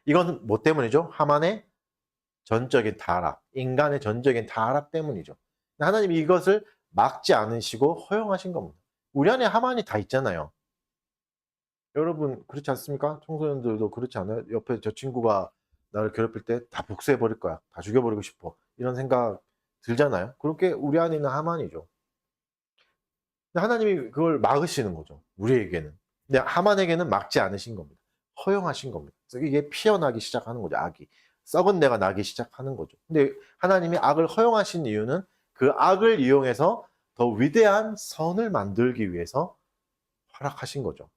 이건 뭐 때문이죠? 하만의 전적인 타락, 인간의 전적인 타락 때문이죠. 하나님이 이것을 막지 않으시고 허용하신 겁니다. 우리 안에 하만이 다 있잖아요. 여러분 그렇지 않습니까? 청소년들도 그렇지 않아요? 옆에 저 친구가 나를 괴롭힐 때 다 복수해 버릴 거야. 다 죽여버리고 싶어. 이런 생각 들잖아요. 그렇게 우리 안에 있는 하만이죠. 근데 하나님이 그걸 막으시는 거죠. 우리에게는. 근데 하만에게는 막지 않으신 겁니다. 허용하신 겁니다. 그래서 이게 피어나기 시작하는 거죠. 악이. 썩은 내가 나기 시작하는 거죠. 근데 하나님이 악을 허용하신 이유는 그 악을 이용해서 더 위대한 선을 만들기 위해서 허락하신 거죠.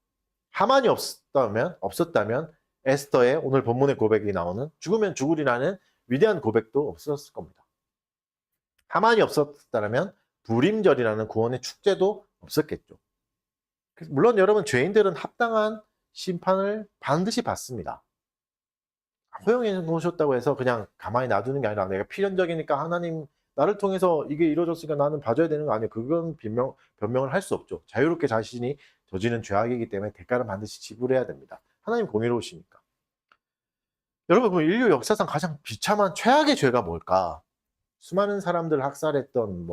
하만이 없었다면 에스더의 오늘 본문의 고백이 나오는 죽으면 죽으리라는 위대한 고백도 없었을 겁니다. 하만이 없었다면 불임절이라는 구원의 축제도 없었겠죠. 물론 여러분, 죄인들은 합당한 심판을 반드시 받습니다. 허용해 놓으셨다고 해서 그냥 가만히 놔두는 게 아니라 내가 필연적이니까 하나님 나를 통해서 이게 이루어졌으니까 나는 봐줘야 되는 거 아니에요. 그건 변명을 할 수 없죠. 자유롭게 자신이 저지른 죄악이기 때문에 대가를 반드시 지불해야 됩니다. 하나님 공의로우시니까. 여러분, 그럼 인류 역사상 가장 비참한 최악의 죄가 뭘까? 수많은 사람들 학살했던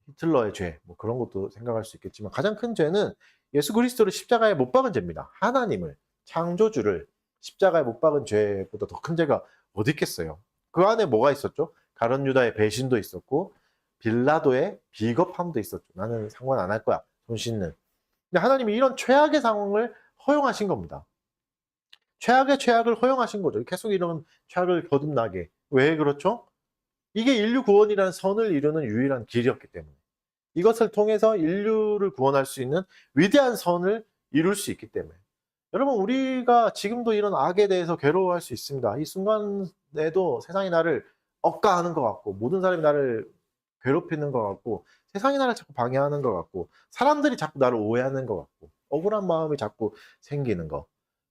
히틀러의 죄, 그런 것도 생각할 수 있겠지만 가장 큰 죄는 예수 그리스도를 십자가에 못 박은 죄입니다. 하나님을, 창조주를 십자가에 못 박은 죄보다 더 큰 죄가 어디 있겠어요? 그 안에 뭐가 있었죠? 가룟 유다의 배신도 있었고 빌라도의 비겁함도 있었죠. 나는 상관 안 할 거야, 손 씻는. 근데 하나님이 이런 최악의 상황을 허용하신 겁니다. 최악의 죄악을 허용하신 거죠. 계속 이런 죄악을 거듭나게. 왜 그렇죠? 이게 인류 구원이라는 선을 이루는 유일한 길이었기 때문에. 이것을 통해서 인류를 구원할 수 있는 위대한 선을 이룰 수 있기 때문에. 여러분, 우리가 지금도 이런 악에 대해서 괴로워할 수 있습니다. 이 순간에도 세상이 나를 억까하는 것 같고, 모든 사람이 나를 괴롭히는 것 같고, 세상이 나를 자꾸 방해하는 것 같고, 사람들이 자꾸 나를 오해하는 것 같고, 억울한 마음이 자꾸 생기는 거.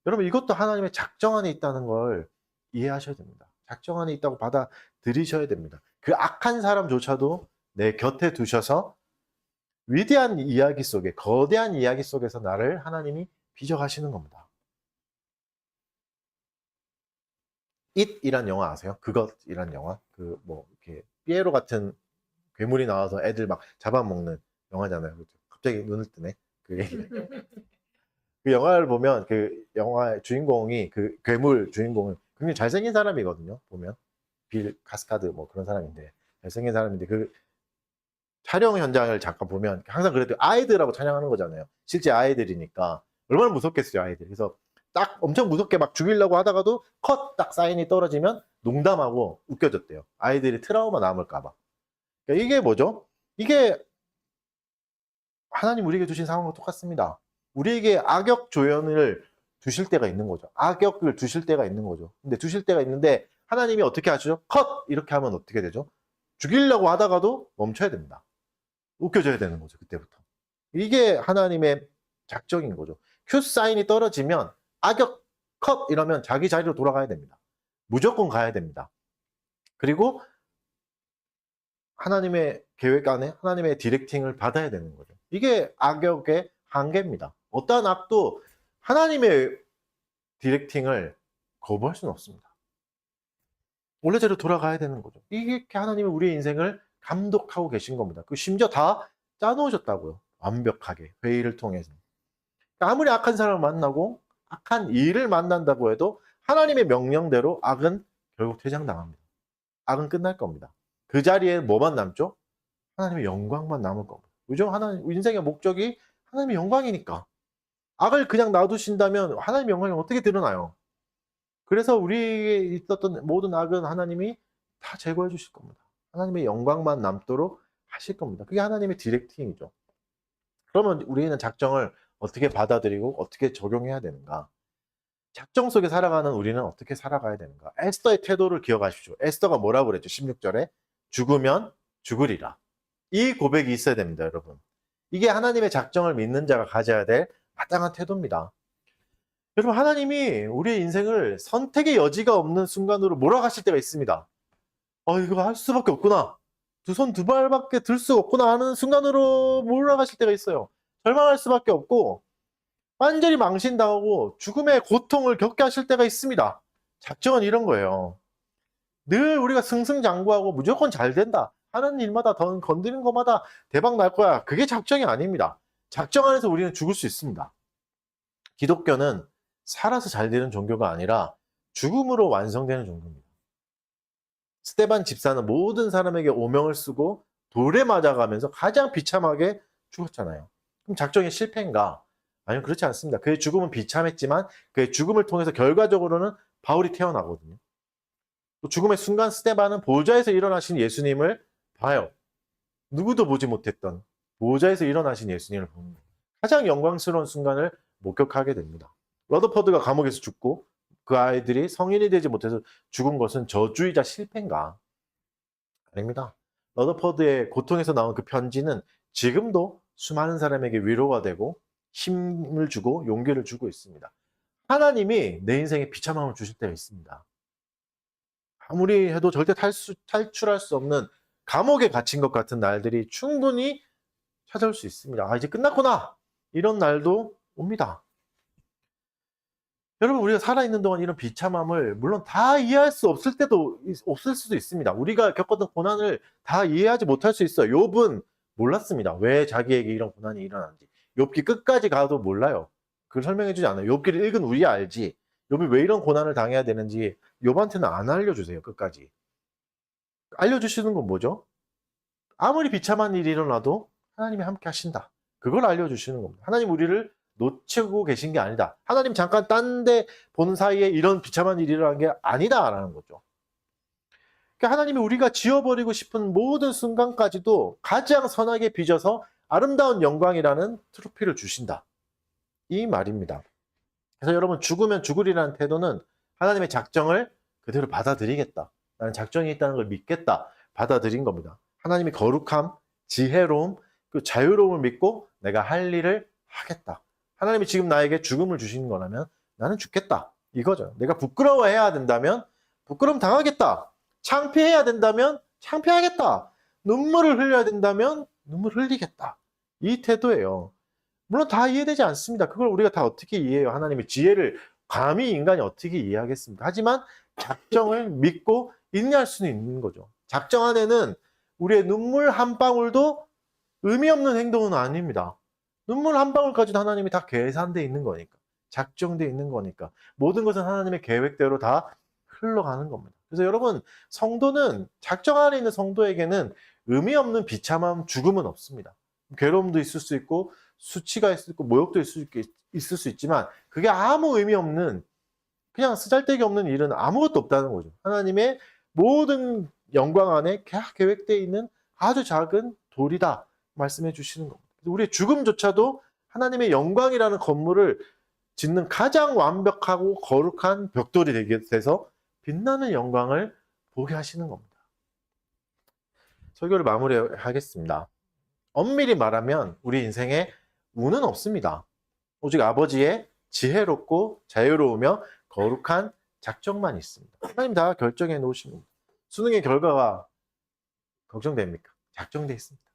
여러분, 이것도 하나님의 작정 안에 있다는 걸 이해하셔야 됩니다. 작정 안에 있다고 받아들이셔야 됩니다. 그 악한 사람조차도 내 곁에 두셔서 위대한 이야기 속에, 거대한 이야기 속에서 나를 하나님이 빚어가시는 겁니다. it이란 영화 아세요? 그것이란 영화? 이렇게 피에로 같은 괴물이 나와서 애들 막 잡아먹는 영화잖아요. 갑자기 눈을 뜨네. 그 영화를 보면 그 영화의 주인공이, 그 괴물 주인공은 굉장히 잘생긴 사람이거든요. 보면 빌 카스카드 그런 사람인데, 잘생긴 사람인데, 그 촬영 현장을 잠깐 보면 항상 그래도 아이들하고 촬영하는 거잖아요. 실제 아이들이니까 얼마나 무섭겠어요, 아이들. 그래서 딱 엄청 무섭게 막 죽이려고 하다가도 컷 딱 사인이 떨어지면 농담하고 웃겨졌대요. 아이들이 트라우마 남을까 봐. 그러니까 이게 뭐죠? 이게 하나님 우리에게 주신 상황과 똑같습니다. 우리에게 악역 조연을 두실 때가 있는 거죠. 악역을 두실 때가 있는 거죠. 근데 두실 때가 있는데 하나님이 어떻게 하시죠? 컷! 이렇게 하면 어떻게 되죠? 죽이려고 하다가도 멈춰야 됩니다. 웃겨져야 되는 거죠, 그때부터. 이게 하나님의 작정인 거죠. 큐 사인이 떨어지면 악역 컷! 이러면 자기 자리로 돌아가야 됩니다. 무조건 가야 됩니다. 그리고 하나님의 계획 안에 하나님의 디렉팅을 받아야 되는 거죠. 이게 악역의 한계입니다. 어떠한 악도 하나님의 디렉팅을 거부할 수는 없습니다. 원래대로 돌아가야 되는 거죠. 이게 하나님이 우리의 인생을 감독하고 계신 겁니다. 그 심지어 다 짜놓으셨다고요. 완벽하게 회의를 통해서. 아무리 악한 사람을 만나고 악한 일을 만난다고 해도 하나님의 명령대로 악은 결국 퇴장당합니다. 악은 끝날 겁니다. 그 자리에 뭐만 남죠? 하나님의 영광만 남을 겁니다. 그죠? 하나님, 인생의 목적이 하나님의 영광이니까. 악을 그냥 놔두신다면 하나님의 영광이 어떻게 드러나요? 그래서 우리에게 있었던 모든 악은 하나님이 다 제거해 주실 겁니다. 하나님의 영광만 남도록 하실 겁니다. 그게 하나님의 디렉팅이죠. 그러면 우리는 작정을 어떻게 받아들이고 어떻게 적용해야 되는가? 작정 속에 살아가는 우리는 어떻게 살아가야 되는가? 에스더의 태도를 기억하십시오. 에스더가 뭐라고 그랬죠? 16절에 죽으면 죽으리라. 이 고백이 있어야 됩니다, 여러분. 이게 하나님의 작정을 믿는 자가 가져야 될 마땅한 태도입니다. 여러분, 하나님이 우리의 인생을 선택의 여지가 없는 순간으로 몰아가실 때가 있습니다. 이거 할 수밖에 없구나. 두 손 두 발밖에 들 수가 없구나 하는 순간으로 몰아가실 때가 있어요. 절망할 수밖에 없고 완전히 망신당하고 죽음의 고통을 겪게 하실 때가 있습니다. 작정은 이런 거예요. 늘 우리가 승승장구하고 무조건 잘 된다 하는 일마다 더 건드리는 것마다 대박 날 거야. 그게 작정이 아닙니다. 작정 안에서 우리는 죽을 수 있습니다. 기독교는 살아서 잘 되는 종교가 아니라 죽음으로 완성되는 종교입니다. 스데반 집사는 모든 사람에게 오명을 쓰고 돌에 맞아가면서 가장 비참하게 죽었잖아요. 그럼 작정이 실패인가? 아니요, 그렇지 않습니다. 그의 죽음은 비참했지만 그의 죽음을 통해서 결과적으로는 바울이 태어나거든요. 또 죽음의 순간 스데반은 보좌에서 일어나신 예수님을 봐요. 누구도 보지 못했던 보좌에서 일어나신 예수님을 보는 거예요. 가장 영광스러운 순간을 목격하게 됩니다. 러더퍼드가 감옥에서 죽고 그 아이들이 성인이 되지 못해서 죽은 것은 저주이자 실패인가? 아닙니다. 러더퍼드의 고통에서 나온 그 편지는 지금도 수많은 사람에게 위로가 되고 힘을 주고 용기를 주고 있습니다. 하나님이 내 인생에 비참함을 주실 때가 있습니다. 아무리 해도 절대 탈출할 수 없는 감옥에 갇힌 것 같은 날들이 충분히 찾아올 수 있습니다. 아, 이제 끝났구나. 이런 날도 옵니다. 여러분, 우리가 살아있는 동안 이런 비참함을 물론 다 이해할 수 없을 때도 없을 수도 있습니다. 우리가 겪었던 고난을 다 이해하지 못할 수 있어요. 욥은 몰랐습니다. 왜 자기에게 이런 고난이 일어나는지. 욥기 끝까지 가도 몰라요. 그걸 설명해 주지 않아요. 욥기를 읽은 우리야 알지. 욥이 왜 이런 고난을 당해야 되는지 욥한테는 안 알려주세요. 끝까지. 알려주시는 건 뭐죠? 아무리 비참한 일이 일어나도 하나님이 함께 하신다. 그걸 알려주시는 겁니다. 하나님 우리를 놓치고 계신 게 아니다. 하나님 잠깐 딴 데 보는 사이에 이런 비참한 일이 일어난 게 아니다라는 거죠. 그러니까 하나님이 우리가 지워버리고 싶은 모든 순간까지도 가장 선하게 빚어서 아름다운 영광이라는 트로피를 주신다. 이 말입니다. 그래서 여러분, 죽으면 죽으리라는 태도는 하나님의 작정을 그대로 받아들이겠다. 나는 작정이 있다는 걸 믿겠다. 받아들인 겁니다. 하나님의 거룩함, 지혜로움, 그 자유로움을 믿고 내가 할 일을 하겠다. 하나님이 지금 나에게 죽음을 주시는 거라면 나는 죽겠다. 이거죠. 내가 부끄러워해야 된다면 부끄러움 당하겠다. 창피해야 된다면 창피하겠다. 눈물을 흘려야 된다면 눈물 흘리겠다. 이 태도예요. 물론 다 이해되지 않습니다. 그걸 우리가 다 어떻게 이해해요? 하나님의 지혜를 감히 인간이 어떻게 이해하겠습니까? 하지만 작정을 믿고 인내할 수는 있는 거죠. 작정 안에는 우리의 눈물 한 방울도 의미 없는 행동은 아닙니다. 눈물 한 방울까지도 하나님이 다 계산되어 있는 거니까. 작정되어 있는 거니까. 모든 것은 하나님의 계획대로 다 흘러가는 겁니다. 그래서 여러분, 성도는, 작정 안에 있는 성도에게는 의미 없는 비참함, 죽음은 없습니다. 괴로움도 있을 수 있고 수치가 있을 수 있고 모욕도 있을 수 있지만 그게 아무 의미 없는, 그냥 쓰잘데기 없는 일은 아무것도 없다는 거죠. 하나님의 모든 영광 안에 계획되어 있는 아주 작은 돌이다 말씀해 주시는 겁니다. 우리의 죽음조차도 하나님의 영광이라는 건물을 짓는 가장 완벽하고 거룩한 벽돌이 되게 돼서 빛나는 영광을 보게 하시는 겁니다. 설교를 마무리하겠습니다. 엄밀히 말하면 우리 인생에 운은 없습니다. 오직 아버지의 지혜롭고 자유로우며 거룩한 작정만 있습니다. 하나님 다 결정해 놓으신 겁니다. 수능의 결과가 걱정됩니까? 작정돼 있습니다.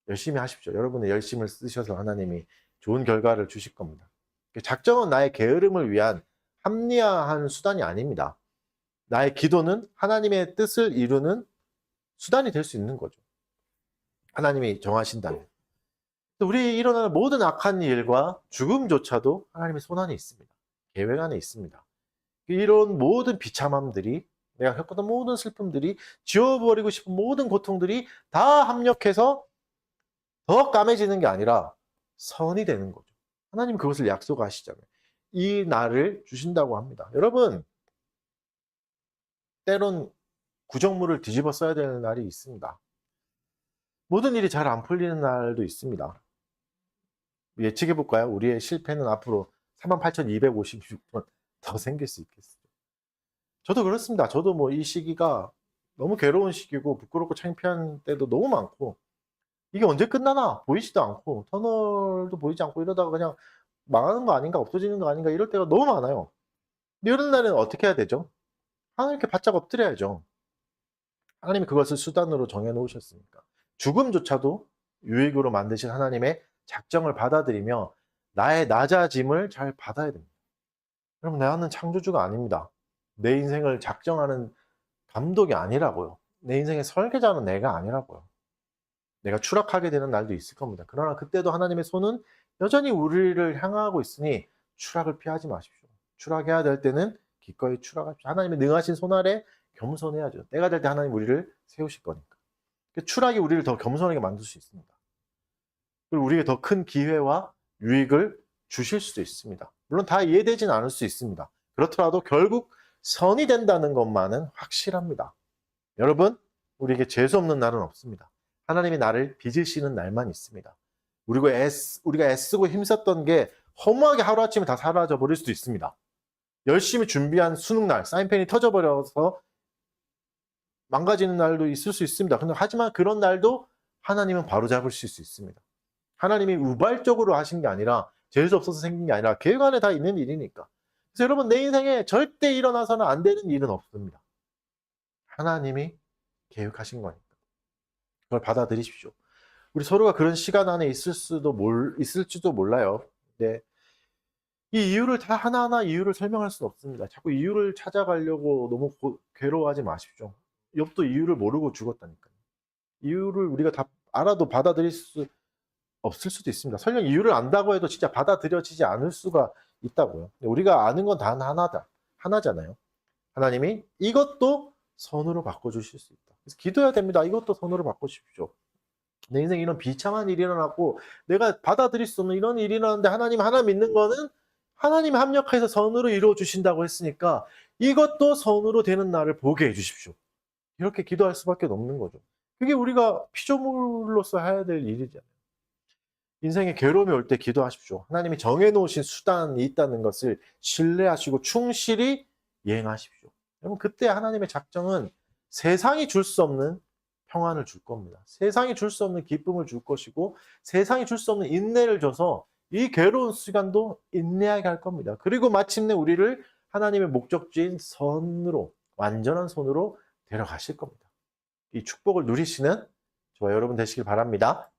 열심히 하십시오. 여러분의 열심을 쓰셔서 하나님이 좋은 결과를 주실 겁니다. 작정은 나의 게으름을 위한 합리화한 수단이 아닙니다. 나의 기도는 하나님의 뜻을 이루는 수단이 될 수 있는 거죠. 하나님이 정하신다면. 우리 일어나는 모든 악한 일과 죽음조차도 하나님의 손 안에 있습니다. 계획 안에 있습니다. 이런 모든 비참함들이, 내가 겪었던 모든 슬픔들이, 지워버리고 싶은 모든 고통들이 다 합력해서 더 까매지는 게 아니라 선이 되는 거죠. 하나님 그것을 약속하시잖아요. 이 날을 주신다고 합니다. 여러분, 때론 구정물을 뒤집어 써야 되는 날이 있습니다. 모든 일이 잘 안 풀리는 날도 있습니다. 예측해 볼까요? 우리의 실패는 앞으로 38,256번 더 생길 수 있겠어요. 저도 그렇습니다. 저도 뭐 이 시기가 너무 괴로운 시기고 부끄럽고 창피한 때도 너무 많고, 이게 언제 끝나나 보이지도 않고 터널도 보이지 않고 이러다가 그냥 망하는 거 아닌가, 없어지는 거 아닌가, 이럴 때가 너무 많아요. 근데 이런 날에는 어떻게 해야 되죠? 하나님께 바짝 엎드려야죠. 하나님이 그것을 수단으로 정해 놓으셨으니까. 죽음조차도 유익으로 만드신 하나님의 작정을 받아들이며 나의 낮아짐을 잘 받아야 됩니다. 여러분, 나는 창조주가 아닙니다. 내 인생을 작정하는 감독이 아니라고요. 내 인생의 설계자는 내가 아니라고요. 내가 추락하게 되는 날도 있을 겁니다. 그러나 그때도 하나님의 손은 여전히 우리를 향하고 있으니 추락을 피하지 마십시오. 추락해야 될 때는 기꺼이 추락하십시오. 하나님의 능하신 손 아래 겸손해야죠. 때가 될 때 하나님 우리를 세우실 거니까. 추락이 우리를 더 겸손하게 만들 수 있습니다. 그리고 우리에게 더 큰 기회와 유익을 주실 수도 있습니다. 물론 다 이해되진 않을 수 있습니다. 그렇더라도 결국 선이 된다는 것만은 확실합니다. 여러분, 우리에게 재수 없는 날은 없습니다. 하나님이 나를 빚으시는 날만 있습니다. 우리가 애쓰고 힘썼던 게 허무하게 하루아침에 다 사라져 버릴 수도 있습니다. 열심히 준비한 수능날, 사인펜이 터져버려서 망가지는 날도 있을 수 있습니다. 하지만 그런 날도 하나님은 바로잡으실 수 있습니다. 하나님이 우발적으로 하신 게 아니라 재수 없어서 생긴 게 아니라 계획 안에 다 있는 일이니까. 그래서 여러분, 내 인생에 절대 일어나서는 안 되는 일은 없습니다. 하나님이 계획하신 거니까. 그걸 받아들이십시오. 우리 서로가 그런 시간 안에 있을지도 몰라요. 근데 이 이유를 다 하나하나 이유를 설명할 수는 없습니다. 자꾸 이유를 찾아가려고 너무 괴로워하지 마십시오. 욥도 이유를 모르고 죽었다니까요. 이유를 우리가 다 알아도 받아들일 수 없을 수도 있습니다. 설령 이유를 안다고 해도 진짜 받아들여지지 않을 수가 있다고요. 우리가 아는 건 단 하나잖아요. 하나님이 이것도 선으로 바꿔주실 수 있다. 그래서 기도해야 됩니다. 이것도 선으로 바꿔주십시오. 내 인생에 이런 비참한 일이 일어나고 내가 받아들일 수 없는 이런 일이 일어나는데 하나님 하나 믿는 거는 하나님이 합력해서 선으로 이루어 주신다고 했으니까 이것도 선으로 되는 날을 보게 해주십시오. 이렇게 기도할 수밖에 없는 거죠. 그게 우리가 피조물로서 해야 될 일이잖아요. 인생에 괴로움이 올 때 기도하십시오. 하나님이 정해놓으신 수단이 있다는 것을 신뢰하시고 충실히 이행하십시오. 여러분, 그때 하나님의 작정은 세상이 줄 수 없는 평안을 줄 겁니다. 세상이 줄 수 없는 기쁨을 줄 것이고 세상이 줄 수 없는 인내를 줘서 이 괴로운 시간도 인내하게 할 겁니다. 그리고 마침내 우리를 하나님의 목적지인 선으로, 완전한 선으로 데려가실 겁니다. 이 축복을 누리시는 저와 여러분 되시길 바랍니다.